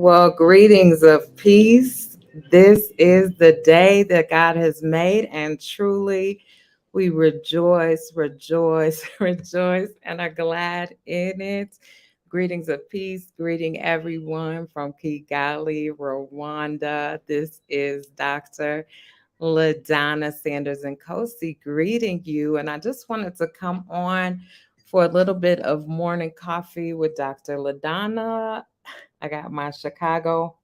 Well, greetings of peace. This is the day that God has made, and truly we rejoice, rejoice, rejoice, and are glad in it. Greetings of peace, greeting everyone from Kigali, Rwanda. This is Dr. LaDonna Sanders and Kosi greeting you. And I just wanted to come on for a little bit of morning coffee with Dr. LaDonna. I got my Chicago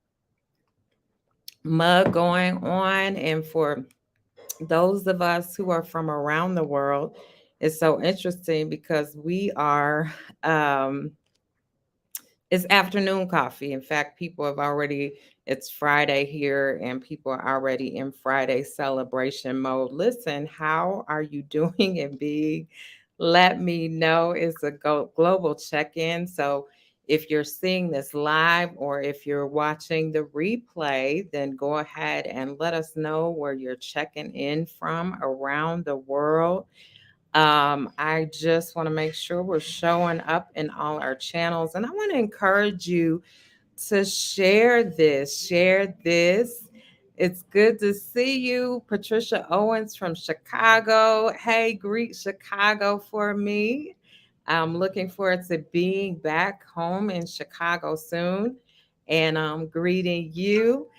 mug going on. And for those of us who are from around the world, it's so interesting because um, it's afternoon coffee. In fact, it's Friday here and people are already in Friday celebration mode. Listen, how are you doing and being? Let me know. It's a global check in. So if you're seeing this live or if you're watching the replay, then go ahead and let us know where you're checking in from around the world. I just want to make sure we're showing up in all our channels. And I want to encourage you to share this. Share this. It's good to see you, Patricia Owens from Chicago. Hey, greet Chicago for me. I'm looking forward to being back home in Chicago soon. And I'm greeting you.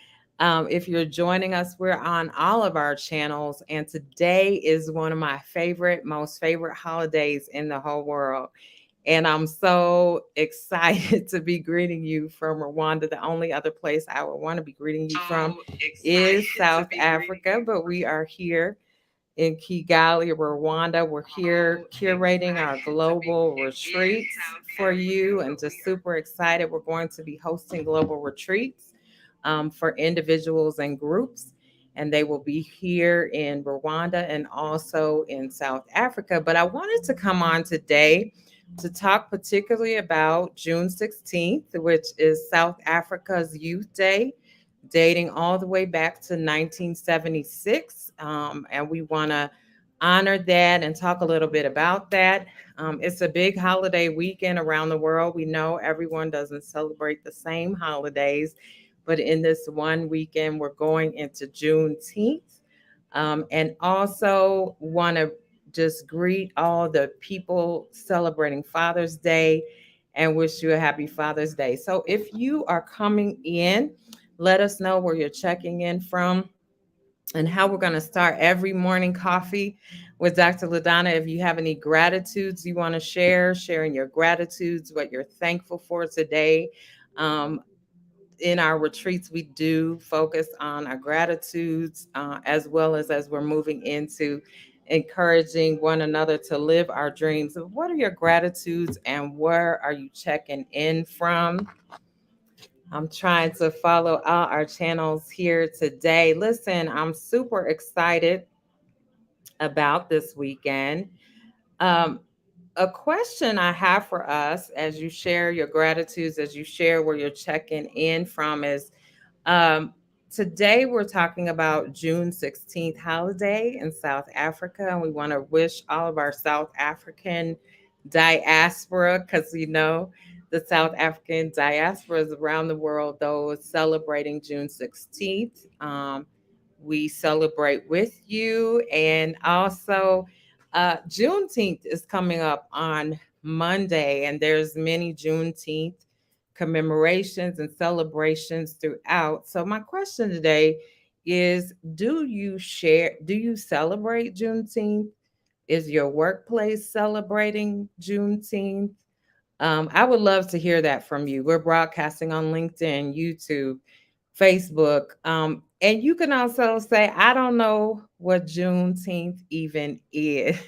If you're joining us, we're on all of our channels. And today is one of my most favorite holidays in the whole world. And I'm so excited to be greeting you from Rwanda. The only other place I would want to be greeting you from is South Africa, but we are here in Kigali, Rwanda. We're here curating our global retreats for you and just super excited. We're going to be hosting global retreats for individuals and groups. And they will be here in Rwanda and also in South Africa. But I wanted to come on today to talk particularly about June 16th, which is South Africa's Youth Day, dating all the way back to 1976. And we want to honor that and talk a little bit about that. It's a big holiday weekend around the world. We know everyone doesn't celebrate the same holidays, but in this one weekend, we're going into Juneteenth. And also want to just greet all the people celebrating Father's Day and wish you a happy Father's Day. So if you are coming in, let us know where you're checking in from and how we're going to start every morning coffee with Dr. LaDonna. If you have any gratitudes you want to share, sharing your gratitudes, what you're thankful for today. Um, in our retreats, we do focus on our gratitudes as well as we're moving into encouraging one another to live our dreams. So what are your gratitudes and where are you checking in from? I'm trying to follow all our channels here today. Listen, I'm super excited about this weekend. Um, a question I have for us as you share your gratitudes, as you share where you're checking in from is um, today we're talking about June 16th holiday in South Africa. And we want to wish all of our South African diaspora, because the South African diasporas around the world, those celebrating June 16th. We celebrate with you. And also, Juneteenth is coming up on Monday, and there's many Juneteenth commemorations and celebrations throughout. So my question today is, do you celebrate Juneteenth? Is your workplace celebrating Juneteenth? I would love to hear that from you. We're broadcasting on LinkedIn, YouTube, Facebook. And you can also say, I don't know what Juneteenth even is.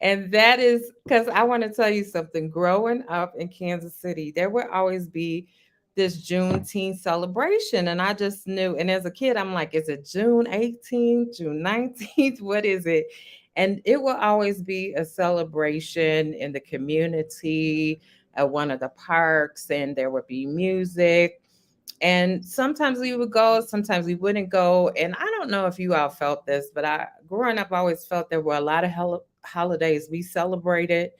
And that is because I want to tell you something. Growing up in Kansas City, there would always be this Juneteenth celebration. And I just knew. And as a kid, I'm like, is it June 18th, June 19th? What is it? And it will always be a celebration in the community at one of the parks, and there would be music. And sometimes we would go, sometimes we wouldn't go. And I don't know if you all felt this, but growing up, I always felt there were a lot of holidays we celebrated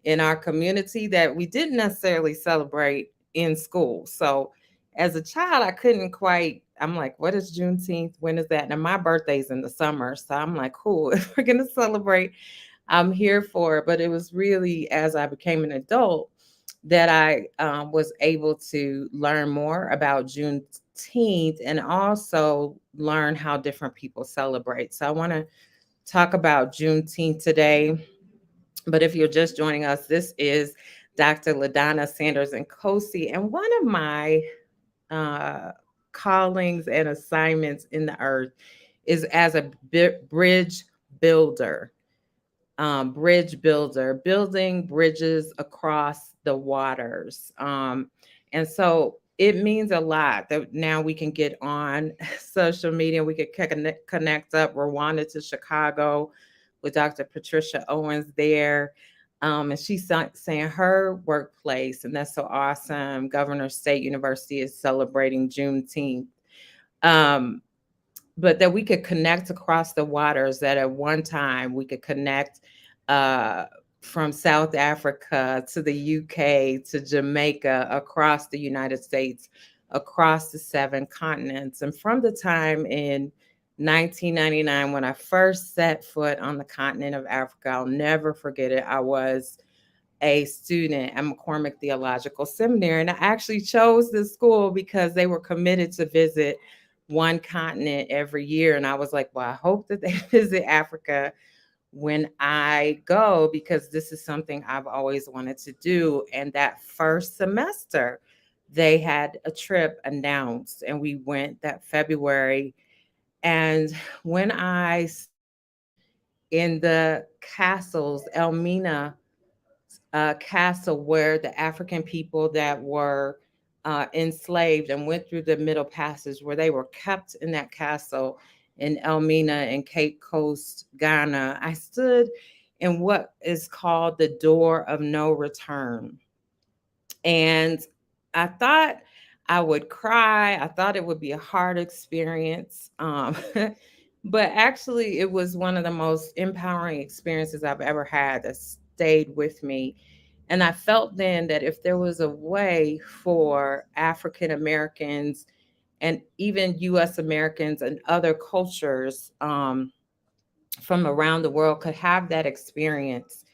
in our community that we didn't necessarily celebrate in school. So, as a child, I couldn't quite. I'm like, what is Juneteenth? When is that? And my birthday's in the summer, so I'm like, cool. If we're gonna celebrate, I'm here for it. But it was really as I became an adult that I was able to learn more about Juneteenth and also learn how different people celebrate. So I want to talk about Juneteenth today. But if you're just joining us, this is Dr. LaDonna Sanders and Kosi, and one of my uh, callings and assignments in the earth is as a bridge builder. Bridge builder, building bridges across the waters. And so it means a lot that now we can get on social media. We could connect up Rwanda to Chicago with Dr. Patricia Owens there. And she's saying her workplace, and that's so awesome. Governor State University is celebrating Juneteenth. Um, but that we could connect across the waters, that at one time we could connect uh, from South Africa to the UK to Jamaica, across the United States, across the 7 continents. And from the time in 1999 when I first set foot on the continent of Africa, I'll never forget it. I was a student at McCormick Theological Seminary. And I actually chose this school because they were committed to visit one continent every year. And I was like, well, I hope that they visit Africa when I go, because this is something I've always wanted to do. And that first semester, they had a trip announced, and we went that February. And when I stood in the castles, Elmina castle, where the African people that were enslaved and went through the Middle Passage, where they were kept in that castle in Elmina in Cape Coast, Ghana. I stood in what is called the door of no return. And I thought I would cry. I thought it would be a hard experience. But actually, it was one of the most empowering experiences I've ever had that stayed with me. And I felt then that if there was a way for African Americans and even US Americans and other cultures from around the world could have that experience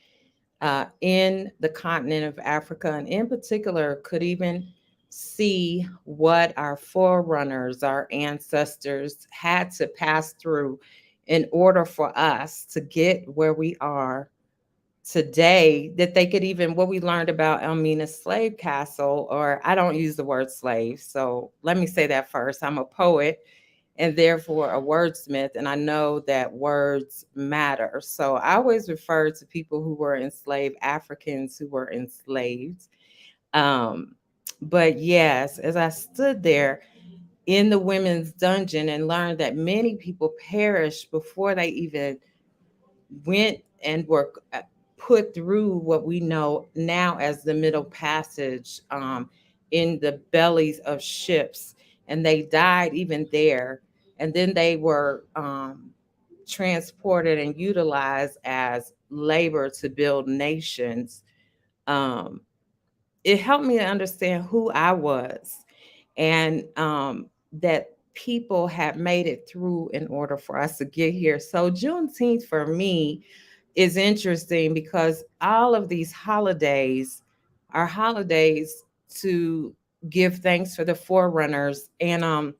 in the continent of Africa, and in particular, could even see what our forerunners, our ancestors had to pass through in order for us to get where we are today, that they could even, what we learned about Elmina's slave castle, or I don't use the word slave, so let me say that first. I'm a poet and therefore a wordsmith, and I know that words matter. So I always refer to people who were enslaved, Africans who were enslaved. Um, but yes, as I stood there in the women's dungeon and learned that many people perished before they even went and were put through what we know now as the Middle Passage, in the bellies of ships, and they died even there. And then they were transported and utilized as labor to build nations. Um, it helped me to understand who I was, and that people had made it through in order for us to get here. So Juneteenth for me is interesting because all of these holidays are holidays to give thanks for the forerunners. And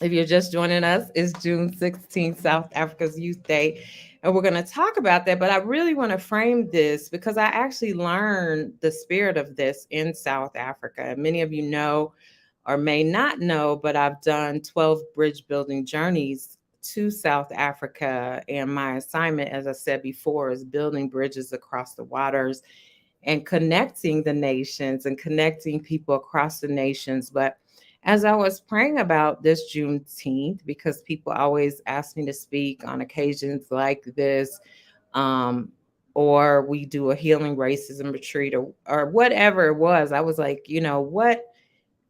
if you're just joining us, it's June 16th, South Africa's Youth Day. And we're going to talk about that. But I really want to frame this because I actually learned the spirit of this in South Africa. Many of you know or may not know, but I've done 12 bridge building journeys to South Africa. And my assignment, as I said before, is building bridges across the waters and connecting the nations and connecting people across the nations. But as I was praying about this Juneteenth, because people always ask me to speak on occasions like this, um, or we do a healing racism retreat, or whatever it was, I was like,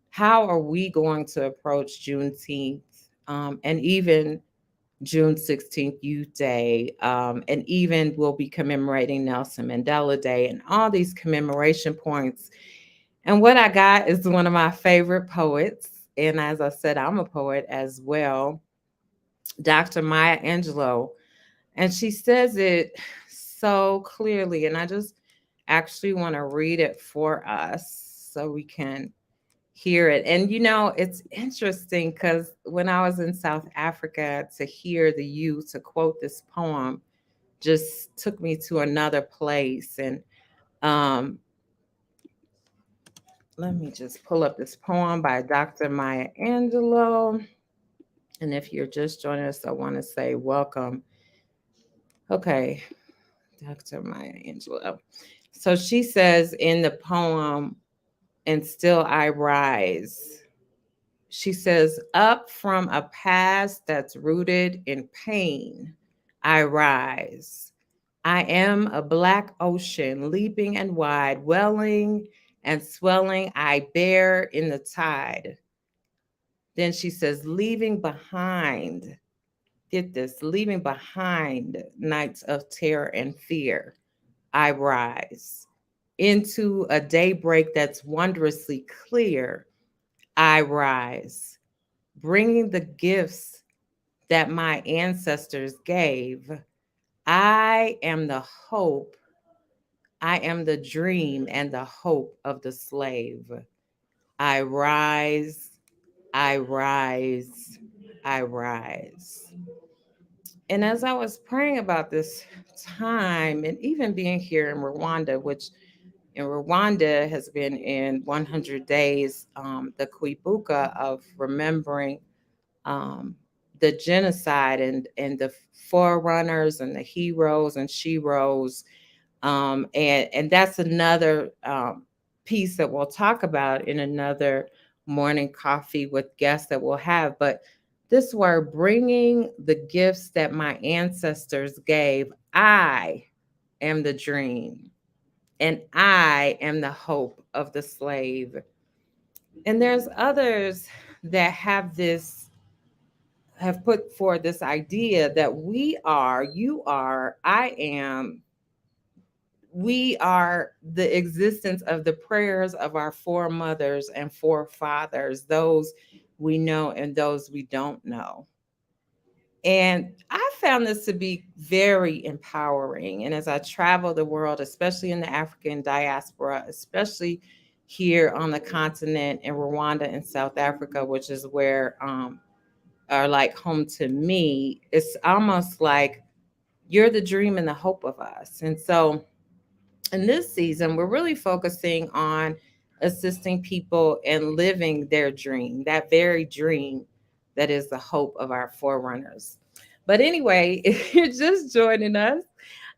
how are we going to approach Juneteenth, and even June 16th Youth Day, and even we'll be commemorating Nelson Mandela Day and all these commemoration points. And what I got is one of my favorite poets. And as I said, I'm a poet as well, Dr. Maya Angelou. And she says it so clearly. And I just actually want to read it for us so we can hear it. And it's interesting because when I was in South Africa, to hear the youth to quote this poem just took me to another place. And um, let me just pull up this poem by Dr. Maya Angelou. And if you're just joining us, I want to say welcome. Okay, Dr. Maya Angelou. So she says in the poem, "And still I rise." She says, "Up from a past that's rooted in pain, I rise. I am a black ocean, leaping and wide, welling and swelling, I bear in the tide." Then she says, "Leaving behind, get this, leaving behind nights of terror and fear, I rise. Into a daybreak that's wondrously clear, I rise. Bringing the gifts that my ancestors gave. I am the hope, I am the dream and the hope of the slave. I rise, I rise, I rise." And as I was praying about this time, and even being here in Rwanda, which in Rwanda has been in 100 days, the Kwibuka of remembering um, the genocide, and the forerunners and the heroes and sheroes. And that's another piece that we'll talk about in another morning coffee with guests that we'll have. But this word, bringing the gifts that my ancestors gave, I am the dream and I am the hope of the slave. And there's others that have put forward this idea that we are, you are, I am, we are the existence of the prayers of our foremothers and forefathers, those we know and those we don't know. And I found this to be very empowering. And as I travel the world, especially in the African diaspora, especially here on the continent in Rwanda and South Africa, which is where are like home to me, it's almost like you're the dream and the hope of us. And so in this season, we're really focusing on assisting people in living their dream, that very dream that is the hope of our forerunners. But anyway, if you're just joining us,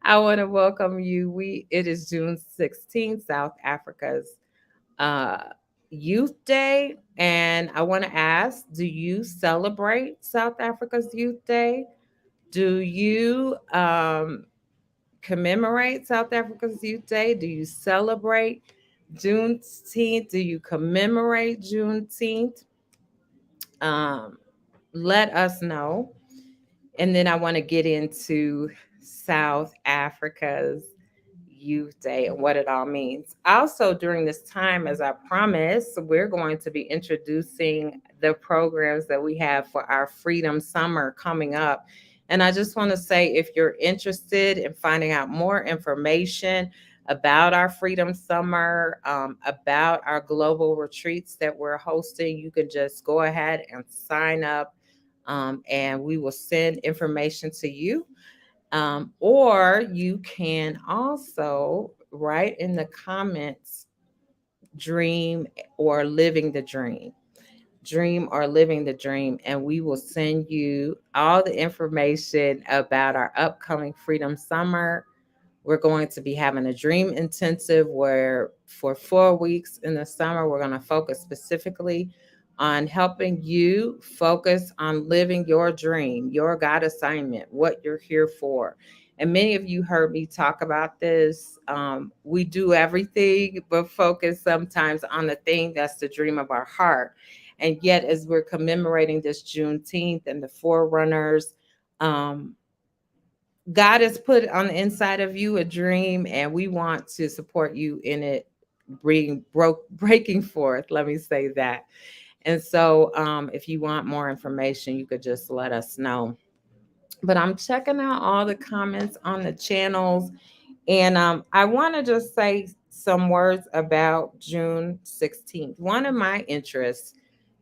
I want to welcome you. It is June 16th, South Africa's uh, Youth Day. And I want to ask, do you celebrate South Africa's Youth Day? Do you commemorate South Africa's Youth Day? Do you celebrate Juneteenth? Do you commemorate Juneteenth? Um, Let us know. And then I want to get into South Africa's Youth Day and what it all means. Also, during this time, as I promised, we're going to be introducing the programs that we have for our Freedom Summer coming up. And I just want to say, if you're interested in finding out more information about our Freedom Summer, about our global retreats that we're hosting, you can just go ahead and sign up, and we will send information to you. Or you can also write in the comments, dream or living the dream. Dream or living the dream, and we will send you all the information about our upcoming Freedom Summer. We're going to be having a dream intensive where for 4 weeks in the summer, we're going to focus specifically on helping you focus on living your dream, your God assignment, what you're here for. And many of you heard me talk about this. We do everything but focus sometimes on the thing that's the dream of our heart. And yet, as we're commemorating this Juneteenth and the forerunners, um, God has put on the inside of you a dream, and we want to support you in it breaking forth. Let me say that. And so, if you want more information, you could just let us know. But I'm checking out all the comments on the channels, and I want to just say some words about June 16th. One of my interests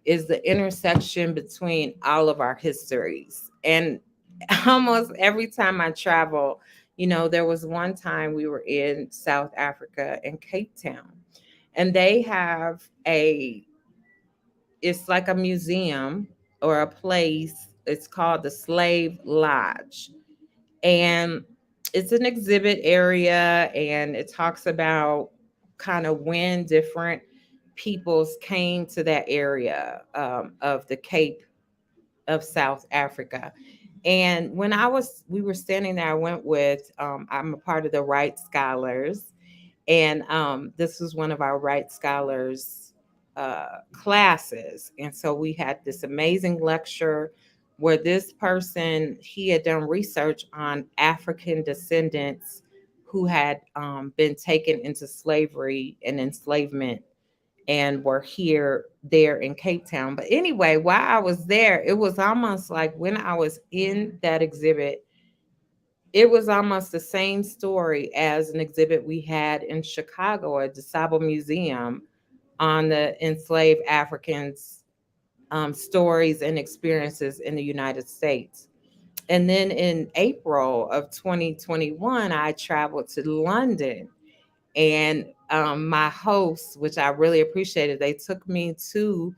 is the intersection between all of our histories. And almost every time I travel, there was one time we were in South Africa in Cape Town, and they have it's like a museum or a place. It's called the Slave Lodge, and it's an exhibit area, and it talks about kind of when different peoples came to that area, of the Cape of South Africa. And when we were standing there, I went with, I'm a part of the Wright Scholars, and this was one of our Wright Scholars classes. And so we had this amazing lecture where this person, he had done research on African descendants who had been taken into slavery and enslavement and were there in Cape Town. But anyway, while I was there, it was almost like when I was in that exhibit, it was almost the same story as an exhibit we had in Chicago at the Sabo Museum on the enslaved Africans' stories and experiences in the United States. And then in April of 2021, I traveled to London, and my hosts, which I really appreciated, they took me to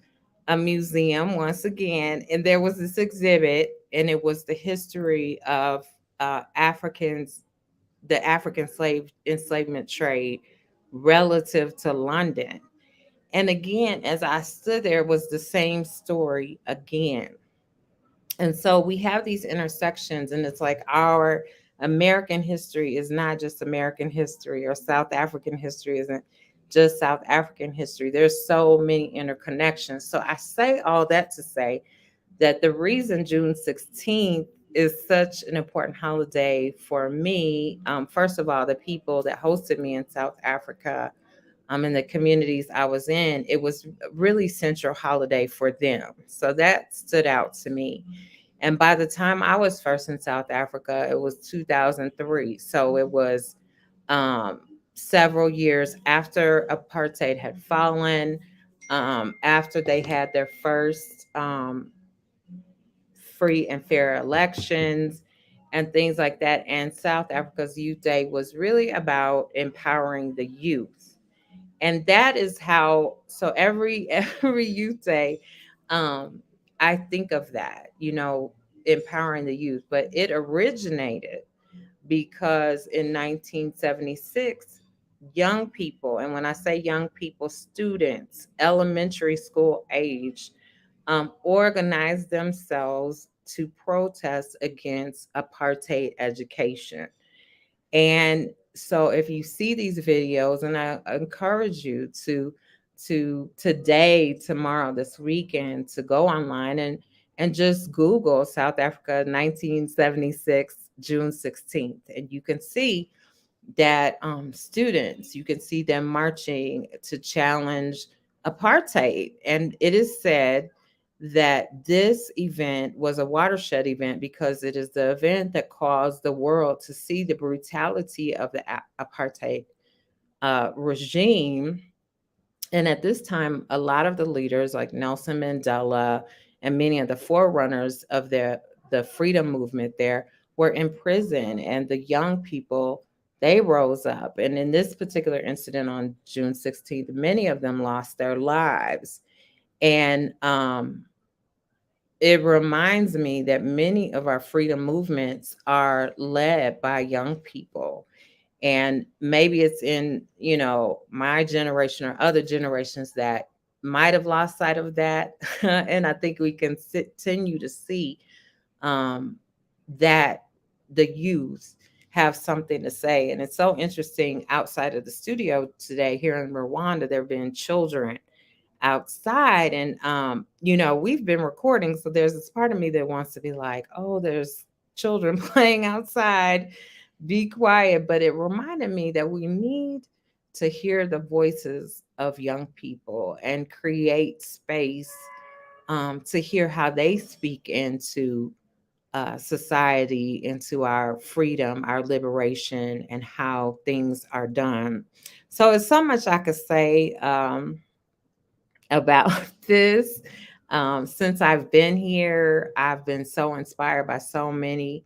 a museum once again, and there was this exhibit, and it was the history of Africans, the African slave enslavement trade relative to London. And again, as I stood there, it was the same story again. And so we have these intersections, and it's like our American history is not just American history, or South African history isn't just South African history. There's so many interconnections. So I say all that to say that the reason June 16th is such an important holiday for me, first of all, the people that hosted me in South Africa, in the communities I was in, it was a really central holiday for them. So that stood out to me. And by the time I was first in South Africa, it was 2003. So it was um, several years after apartheid had fallen, after they had their first free and fair elections and things like that. And South Africa's Youth Day was really about empowering the youth. And that is how, so every every youth day, um, I think of that, empowering the youth. But it originated because in 1976, young people, and when I say young people, students, elementary school age, organized themselves to protest against apartheid education. And so if you see these videos, and I encourage you to today, tomorrow, this weekend, to go online and just Google South Africa 1976 June 16th, and you can see that students, you can see them marching to challenge apartheid. And it is said that this event was a watershed event because it is the event that caused the world to see the brutality of the apartheid regime. And at this time, a lot of the leaders like Nelson Mandela and many of the forerunners of the freedom movement there were in prison, and the young people, they rose up. And in this particular incident on June 16th, many of them lost their lives. And it reminds me that many of our freedom movements are led by young people. And maybe it's in, my generation or other generations that might have lost sight of that. And I think we can continue to see um, that the youth have something to say. And it's so interesting, outside of the studio today here in Rwanda, there have been children outside, and we've been recording, so there's this part of me that wants to be like, oh, there's children playing outside, be quiet. But it reminded me that we need to hear the voices of young people and create space to hear how they speak into society, into our freedom, our liberation, and how things are done. So it's so much I could say about this. Since I've been here, I've been so inspired by so many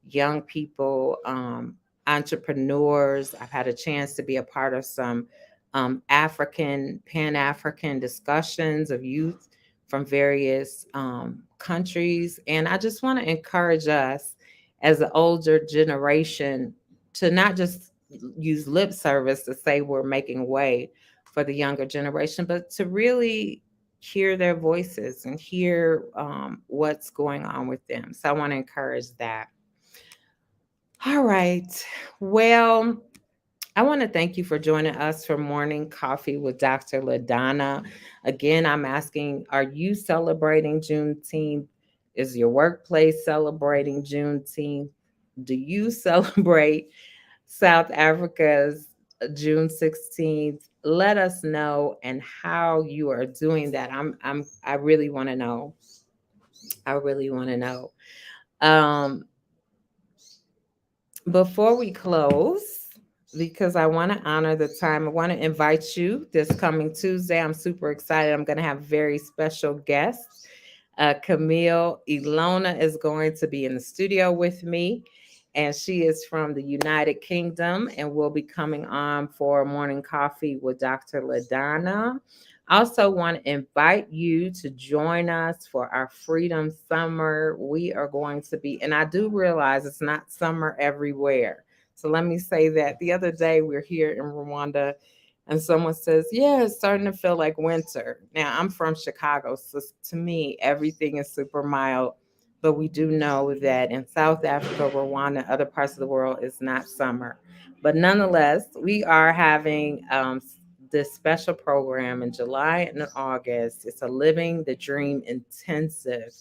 young people, entrepreneurs. I've had a chance to be a part of some Pan African discussions of youth from various countries. And I just want to encourage us as the older generation to not just use lip service to say we're making way for the younger generation, but to really hear their voices and hear what's going on with them. So I want to encourage that. All right. Well, I want to thank you for joining us for Morning Coffee with Dr. LaDonna. Again, I'm asking, are you celebrating Juneteenth? Is your workplace celebrating Juneteenth? Do you celebrate South Africa's June 16th? Let us know and how you are doing that. I really want to know. I really want to know. Um, Before we close, because I want to honor the time, I want to invite you this coming Tuesday. I'm super excited. I'm going to have very special guests. Camille Ilona is going to be in the studio with me, and she is from the United Kingdom and will be coming on for Morning Coffee with Dr. LaDonna. I also want to invite you to join us for our Freedom Summer. We are going to be, and I do realize it's not summer everywhere. So let me say that. The other day we're here in Rwanda and someone says, yeah, it's starting to feel like winter. Now, I'm from Chicago, so to me, everything is super mild. But we do know that in South Africa, Rwanda, other parts of the world, it's not summer. But nonetheless, we are having this special program in July and August. It's a Living the Dream intensive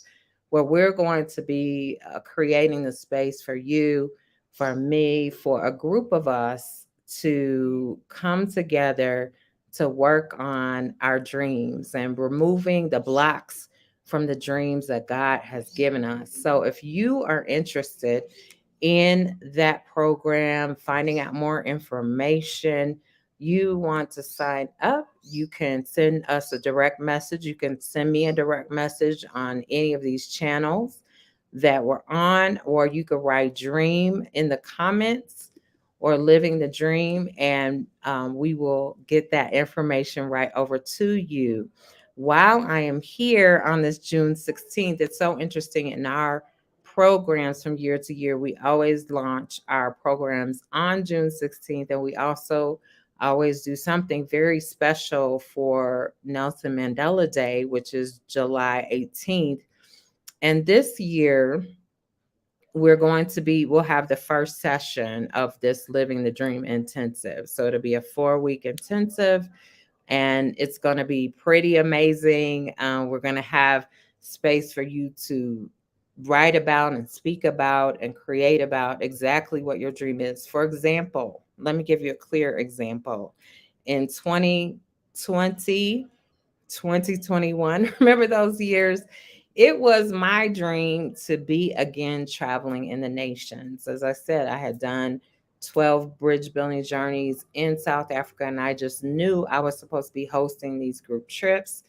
where we're going to be creating the space for you, for me, for a group of us to come together to work on our dreams and removing the blocks from the dreams that God has given us. So if you are interested in that program, finding out more information, you want to sign up, you can send us a direct message. You can send me a direct message on any of these channels that we're on, or you could write dream in the comments or living the dream, and we will get that information right over to you. While I am here on this June 16th, it's so interesting in our programs from year to year. We always launch our programs on June 16th, and we also always do something very special for Nelson Mandela Day, which is July 18th. And this year, we'll have the first session of this Living the Dream intensive. So it'll be a 4-week intensive, and it's going to be pretty amazing. We're going to have space for you to write about and speak about and create about exactly what your dream is. For example, let me give you a clear example. In 2020, 2021, remember those years? It was my dream to be again traveling in the nations. As I said, I had done 12 bridge building journeys in South Africa, and I just knew I was supposed to be hosting these group trips.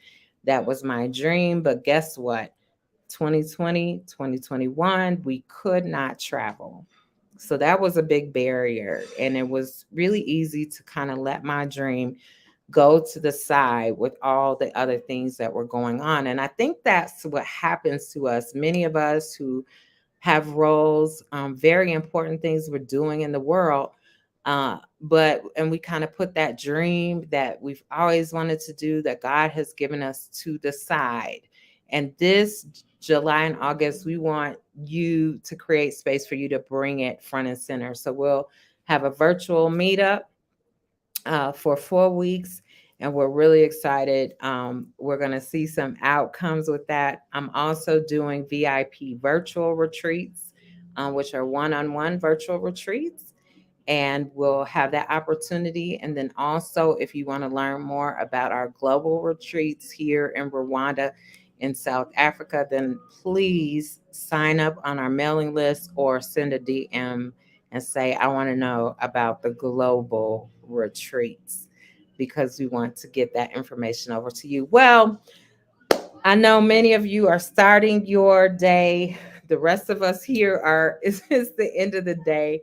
That was my dream. But guess what? 2020, 2021, we could not travel. So that was a big barrier. And it was really easy to kind of let my dream go to the side with all the other things that were going on. And I think that's what happens to us. Many of us who have roles, very important things we're doing in the world. And we kind of put that dream that we've always wanted to do, that God has given us, to the side. And this July and August, we want you to create space for you to bring it front and center. So we'll have a virtual meetup for 4 weeks, and we're really excited. We're going to see some outcomes with that. I'm also doing VIP virtual retreats, which are one-on-one virtual retreats. and we'll have that opportunity. And then also, if you want to learn more about our global retreats here in Rwanda, in South Africa, then please sign up on our mailing list or send a DM and say, I want to know about the global retreats, because we want to get that information over to you. Well, I know many of you are starting your day. The rest of us here are, it's the end of the day.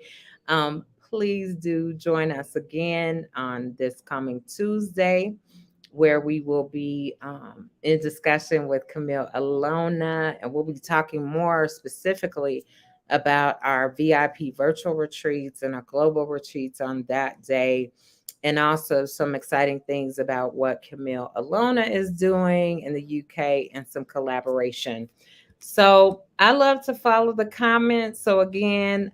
Please do join us again on this coming Tuesday, where we will be in discussion with Camille Alona, and we'll be talking more specifically about our VIP virtual retreats and our global retreats on that day, and also some exciting things about what Camille Alona is doing in the UK and some collaboration. So I love to follow the comments. So again,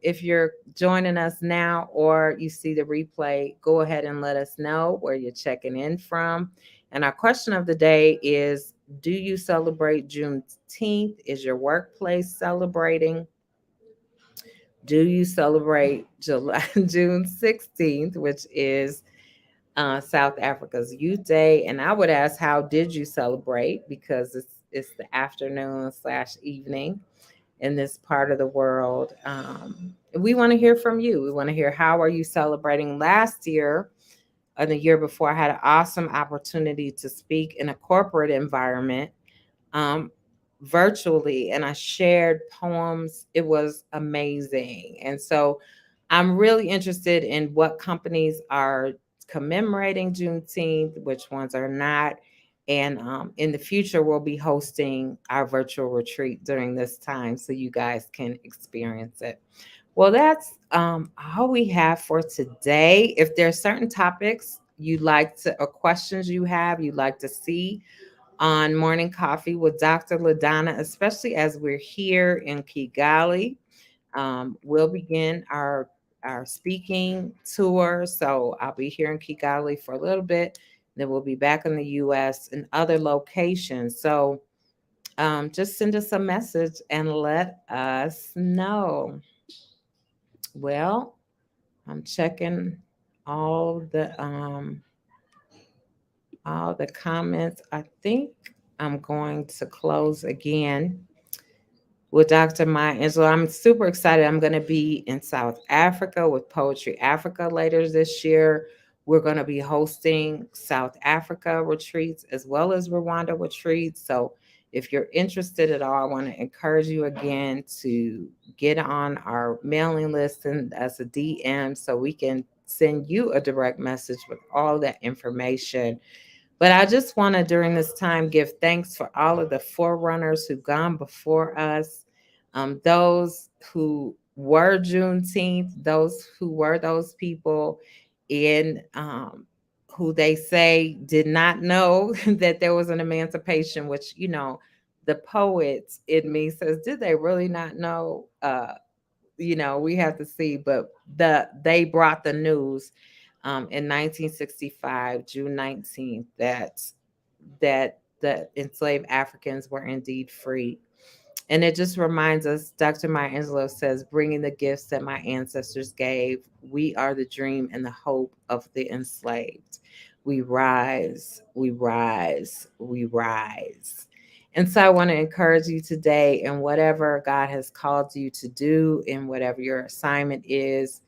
if you're joining us now or you see the replay, go ahead and let us know where you're checking in from. And our question of the day is, do you celebrate Juneteenth? Is your workplace celebrating? Do you celebrate June 16th, which is South Africa's Youth Day? And I would ask, how did you celebrate? Because it's the afternoon / evening in this part of the world. We want to hear from you. We want to hear, how are you celebrating? Last year and the year before, I had an awesome opportunity to speak in a corporate environment, um, virtually, and I shared poems. It was amazing. And so I'm really interested in what companies are commemorating Juneteenth, which ones are not. And in the future, we'll be hosting our virtual retreat during this time so you guys can experience it. Well, that's all we have for today. If there are certain topics you'd like to, or questions you'd like to see on Morning Coffee with Dr. LaDonna, especially as we're here in Kigali. We'll begin our speaking tour. So I'll be here in Kigali for a little bit. Then we'll be back in the US and other locations. So just send us a message and let us know. Well, I'm checking all the um, all the comments. I think I'm going to close again with Dr. Maya Angelou. I'm super excited. I'm going to be in South Africa with Poetry Africa later this year. We're going to be hosting South Africa retreats as well as Rwanda retreats. So if you're interested at all, I want to encourage you again to get on our mailing list and as a DM so we can send you a direct message with all that information. But I just want to, during this time, give thanks for all of the forerunners who've gone before us, those who were Juneteenth, those who were those people in who they say did not know that there was an emancipation, which, the poets in me says, did they really not know? We have to see, but they brought the news in 1965, June 19th, that the enslaved Africans were indeed free. And it just reminds us, Dr. Maya Angelou says, bringing the gifts that my ancestors gave, we are the dream and the hope of the enslaved. We rise, we rise, we rise. And so I want to encourage you today in whatever God has called you to do, in whatever your assignment is.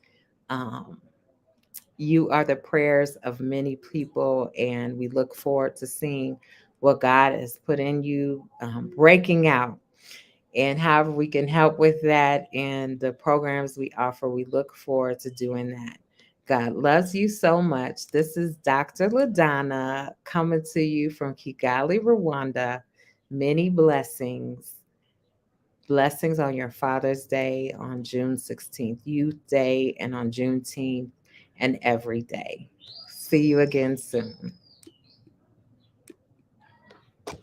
Um, you are the prayers of many people, and we look forward to seeing what God has put in you, breaking out, and however we can help with that and the programs we offer. We look forward to doing that. God loves you so much. This is Dr. LaDonna coming to you from Kigali, Rwanda. Many blessings. Blessings on your Father's Day on June 16th, Youth Day, and on Juneteenth, and every day. See you again soon.